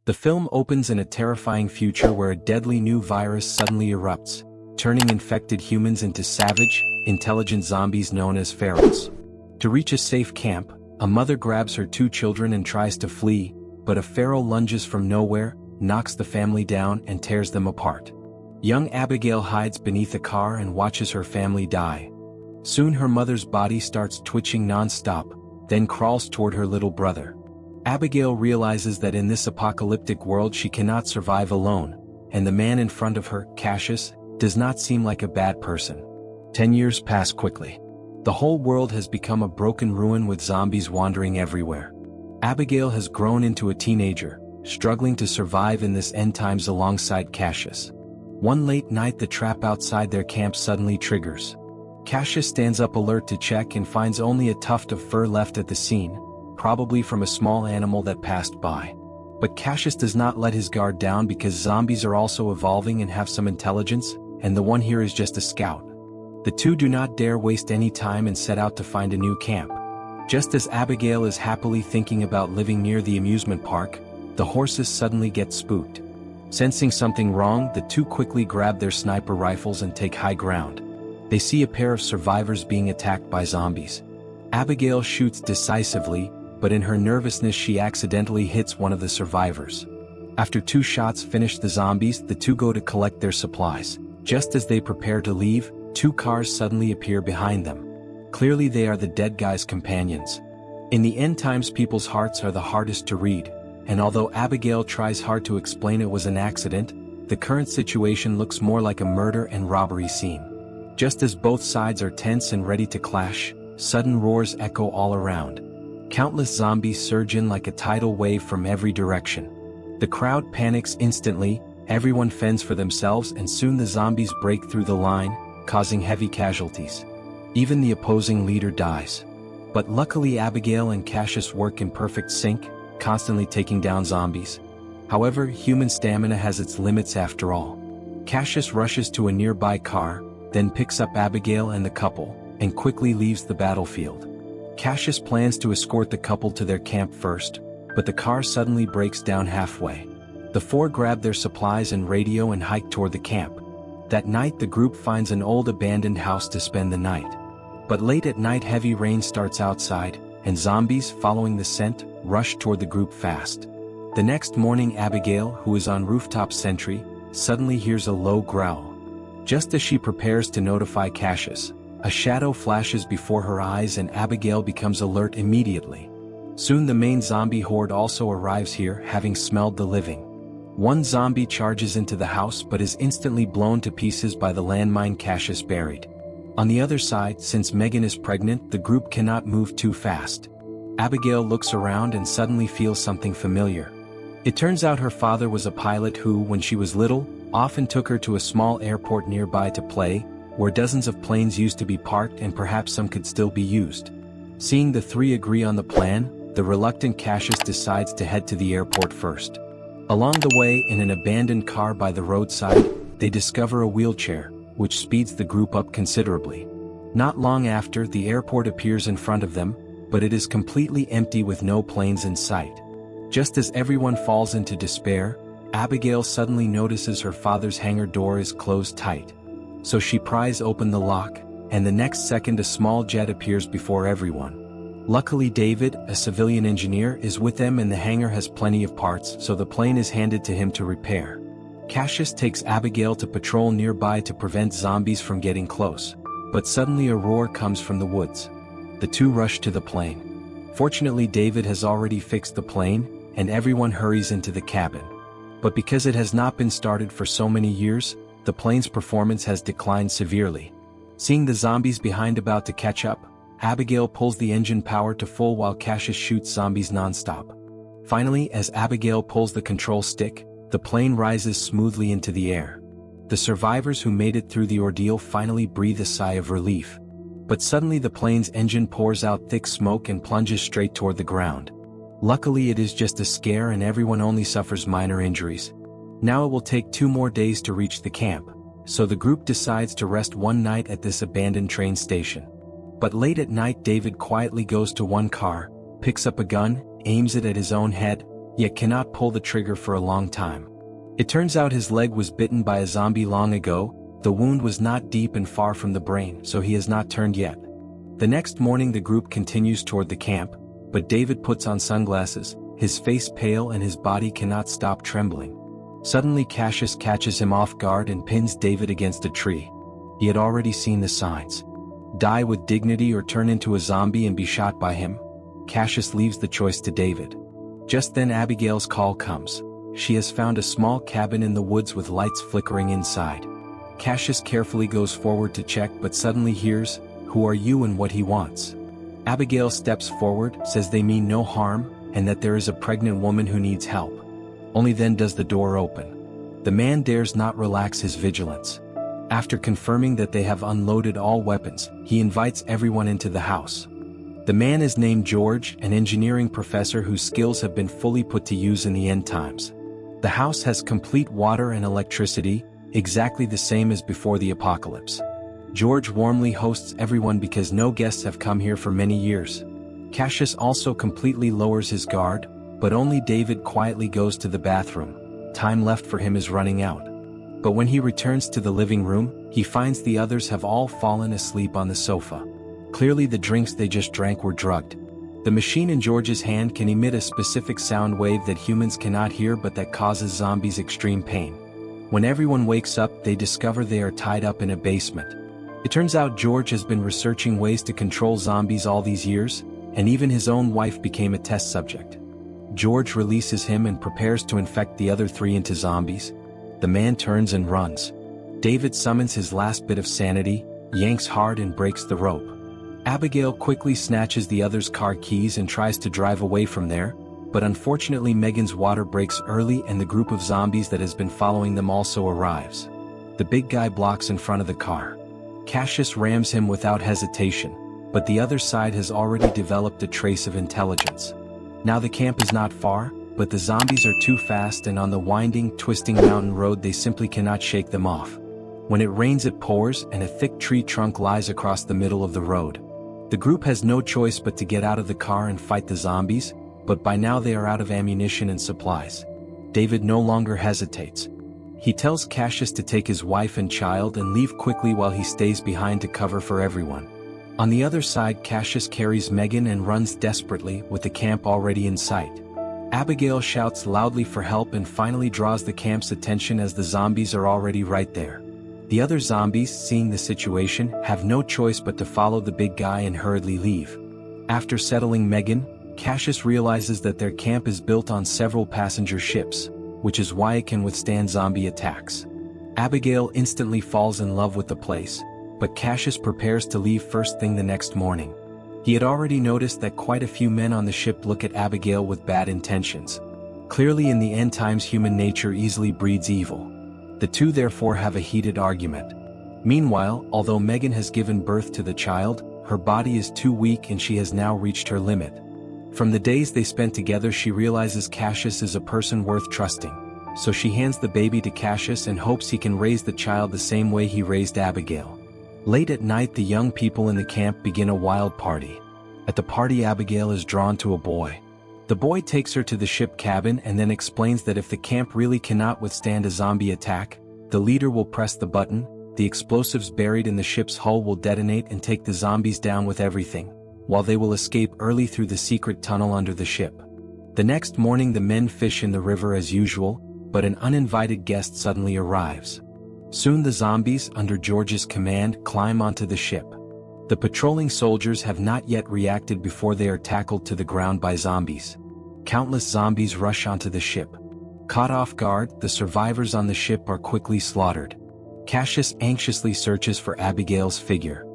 The film opens in a terrifying future where a deadly new virus suddenly erupts, turning infected humans into savage, intelligent zombies known as ferals. To reach a safe camp, a mother grabs her 2 children and tries to flee, but a feral lunges from nowhere, knocks the family down and tears them apart. Young Abigail hides beneath a car and watches her family die. Soon her mother's body starts twitching non-stop, then crawls toward her little brother. Abigail realizes that in this apocalyptic world she cannot survive alone, and the man in front of her, Cassius, does not seem like a bad person. 10 years pass quickly. The whole world has become a broken ruin with zombies wandering everywhere. Abigail has grown into a teenager, struggling to survive in this end times alongside Cassius. One late night the trap outside their camp suddenly triggers. Cassius stands up alert to check and finds only a tuft of fur left at the scene, probably from a small animal that passed by. But Cassius does not let his guard down because zombies are also evolving and have some intelligence, and the one here is just a scout. The two do not dare waste any time and set out to find a new camp. Just as Abigail is happily thinking about living near the amusement park, the horses suddenly get spooked. Sensing something wrong, the two quickly grab their sniper rifles and take high ground. They see a pair of survivors being attacked by zombies. Abigail shoots decisively, but in her nervousness she accidentally hits one of the survivors. After 2 shots finish the zombies, the two go to collect their supplies. Just as they prepare to leave, 2 cars suddenly appear behind them. Clearly they are the dead guy's companions. In the end times people's hearts are the hardest to read, and although Abigail tries hard to explain it was an accident, the current situation looks more like a murder and robbery scene. Just as both sides are tense and ready to clash, sudden roars echo all around. Countless zombies surge in like a tidal wave from every direction. The crowd panics instantly, everyone fends for themselves, and soon the zombies break through the line, causing heavy casualties. Even the opposing leader dies. But luckily Abigail and Cassius work in perfect sync, constantly taking down zombies. However, human stamina has its limits after all. Cassius rushes to a nearby car, then picks up Abigail and the couple, and quickly leaves the battlefield. Cassius plans to escort the couple to their camp first, but the car suddenly breaks down halfway. The 4 grab their supplies and radio and hike toward the camp. That night the group finds an old abandoned house to spend the night. But late at night heavy rain starts outside, and zombies, following the scent, rush toward the group fast. The next morning Abigail, who is on rooftop sentry, suddenly hears a low growl. Just as she prepares to notify Cassius, a shadow flashes before her eyes and Abigail becomes alert immediately. Soon the main zombie horde also arrives here, having smelled the living. One zombie charges into the house but is instantly blown to pieces by the landmine Cassius buried. On the other side, since Megan is pregnant, the group cannot move too fast. Abigail looks around and suddenly feels something familiar. It turns out her father was a pilot who, when she was little, often took her to a small airport nearby to play, where dozens of planes used to be parked and perhaps some could still be used. Seeing the 3 agree on the plan, the reluctant Cassius decides to head to the airport first. Along the way, in an abandoned car by the roadside, they discover a wheelchair, which speeds the group up considerably. Not long after, the airport appears in front of them, but it is completely empty with no planes in sight. Just as everyone falls into despair, Abigail suddenly notices her father's hangar door is closed tight. So she pries open the lock, and the next second a small jet appears before everyone. Luckily David, a civilian engineer, is with them and the hangar has plenty of parts, so the plane is handed to him to repair. Cassius takes Abigail to patrol nearby to prevent zombies from getting close, but suddenly a roar comes from the woods. The two rush to the plane. Fortunately David has already fixed the plane, and everyone hurries into the cabin. But because it has not been started for so many years, the plane's performance has declined severely. Seeing the zombies behind about to catch up, Abigail pulls the engine power to full while Cassius shoots zombies non-stop. Finally, as Abigail pulls the control stick, the plane rises smoothly into the air. The survivors who made it through the ordeal finally breathe a sigh of relief. But suddenly the plane's engine pours out thick smoke and plunges straight toward the ground. Luckily it is just a scare and everyone only suffers minor injuries. Now it will take 2 more days to reach the camp, so the group decides to rest one night at this abandoned train station. But late at night David quietly goes to one car, picks up a gun, aims it at his own head, yet cannot pull the trigger for a long time. It turns out his leg was bitten by a zombie long ago. The wound was not deep and far from the brain, so he has not turned yet. The next morning the group continues toward the camp, but David puts on sunglasses, his face pale and his body cannot stop trembling. Suddenly Cassius catches him off guard and pins David against a tree. He had already seen the signs. Die with dignity or turn into a zombie and be shot by him. Cassius leaves the choice to David. Just then Abigail's call comes. She has found a small cabin in the woods with lights flickering inside. Cassius carefully goes forward to check but suddenly hears, "Who are you and what he wants?" Abigail steps forward, says they mean no harm, and that there is a pregnant woman who needs help. Only then does the door open. The man dares not relax his vigilance. After confirming that they have unloaded all weapons, he invites everyone into the house. The man is named George, an engineering professor whose skills have been fully put to use in the end times. The house has complete water and electricity, exactly the same as before the apocalypse. George warmly hosts everyone because no guests have come here for many years. Cassius also completely lowers his guard, but only David quietly goes to the bathroom. Time left for him is running out. But when he returns to the living room, he finds the others have all fallen asleep on the sofa. Clearly the drinks they just drank were drugged. The machine in George's hand can emit a specific sound wave that humans cannot hear but that causes zombies extreme pain. When everyone wakes up, they discover they are tied up in a basement. It turns out George has been researching ways to control zombies all these years, and even his own wife became a test subject. George releases him and prepares to infect the other three into zombies. The man turns and runs. David summons his last bit of sanity, yanks hard and breaks the rope. Abigail quickly snatches the other's car keys and tries to drive away from there, but unfortunately Megan's water breaks early and the group of zombies that has been following them also arrives. The big guy blocks in front of the car. Cassius rams him without hesitation, but the other side has already developed a trace of intelligence. Now the camp is not far, but the zombies are too fast and on the winding, twisting mountain road they simply cannot shake them off. When it rains it pours and a thick tree trunk lies across the middle of the road. The group has no choice but to get out of the car and fight the zombies, but by now they are out of ammunition and supplies. David no longer hesitates. He tells Cassius to take his wife and child and leave quickly while he stays behind to cover for everyone. On the other side Cassius carries Megan and runs desperately with the camp already in sight. Abigail shouts loudly for help and finally draws the camp's attention as the zombies are already right there. The other zombies, seeing the situation, have no choice but to follow the big guy and hurriedly leave. After settling Megan, Cassius realizes that their camp is built on several passenger ships, which is why it can withstand zombie attacks. Abigail instantly falls in love with the place, but Cassius prepares to leave first thing the next morning. He had already noticed that quite a few men on the ship look at Abigail with bad intentions. Clearly in the end times human nature easily breeds evil. The two therefore have a heated argument. Meanwhile, although Megan has given birth to the child, her body is too weak and she has now reached her limit. From the days they spent together she realizes Cassius is a person worth trusting, so she hands the baby to Cassius and hopes he can raise the child the same way he raised Abigail. Late at night the young people in the camp begin a wild party. At the party Abigail is drawn to a boy. The boy takes her to the ship cabin and then explains that if the camp really cannot withstand a zombie attack, the leader will press the button, the explosives buried in the ship's hull will detonate and take the zombies down with everything, while they will escape early through the secret tunnel under the ship. The next morning the men fish in the river as usual, but an uninvited guest suddenly arrives. Soon the zombies, under George's command, climb onto the ship. The patrolling soldiers have not yet reacted before they are tackled to the ground by zombies. Countless zombies rush onto the ship. Caught off guard, the survivors on the ship are quickly slaughtered. Cassius anxiously searches for Abigail's figure.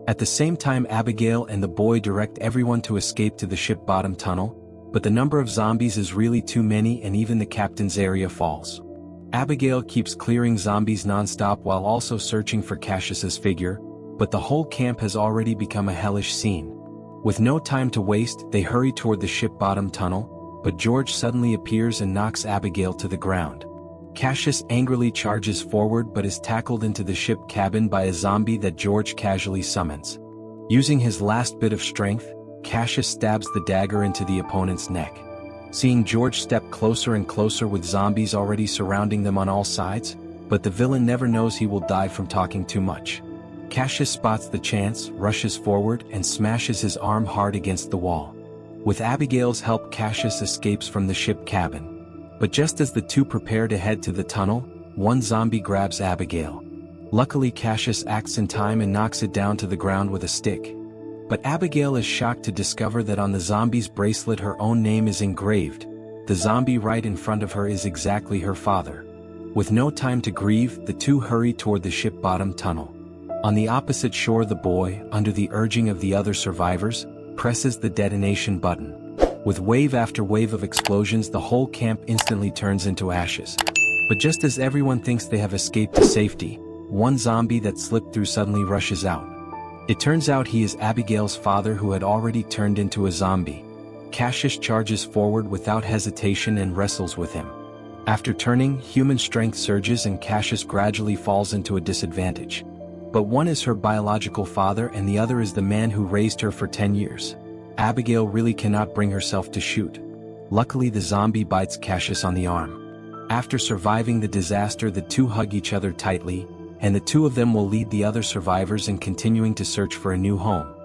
At the same time Abigail and the boy direct everyone to escape to the ship bottom tunnel, but the number of zombies is really too many and even the captain's area falls. Abigail keeps clearing zombies non-stop while also searching for Cassius's figure, but the whole camp has already become a hellish scene. With no time to waste, they hurry toward the ship bottom tunnel, but George suddenly appears and knocks Abigail to the ground. Cassius angrily charges forward but is tackled into the ship cabin by a zombie that George casually summons. Using his last bit of strength, Cassius stabs the dagger into the opponent's neck. Seeing George step closer and closer with zombies already surrounding them on all sides, but the villain never knows he will die from talking too much. Cassius spots the chance, rushes forward, and smashes his arm hard against the wall. With Abigail's help, Cassius escapes from the ship cabin. But just as the two prepare to head to the tunnel, one zombie grabs Abigail. Luckily, Cassius acts in time and knocks it down to the ground with a stick. But Abigail is shocked to discover that on the zombie's bracelet her own name is engraved. The zombie right in front of her is exactly her father. With no time to grieve, the two hurry toward the ship bottom tunnel. On the opposite shore, the boy, under the urging of the other survivors, presses the detonation button. With wave after wave of explosions, the whole camp instantly turns into ashes. But just as everyone thinks they have escaped to safety, one zombie that slipped through suddenly rushes out. It turns out he is Abigail's father, who had already turned into a zombie. Cassius charges forward without hesitation and wrestles with him. After turning, human strength surges and Cassius gradually falls into a disadvantage. But one is her biological father and the other is the man who raised her for 10 years. Abigail really cannot bring herself to shoot. Luckily, the zombie bites Cassius on the arm. After surviving the disaster, the two hug each other tightly, and the two of them will lead the other survivors in continuing to search for a new home.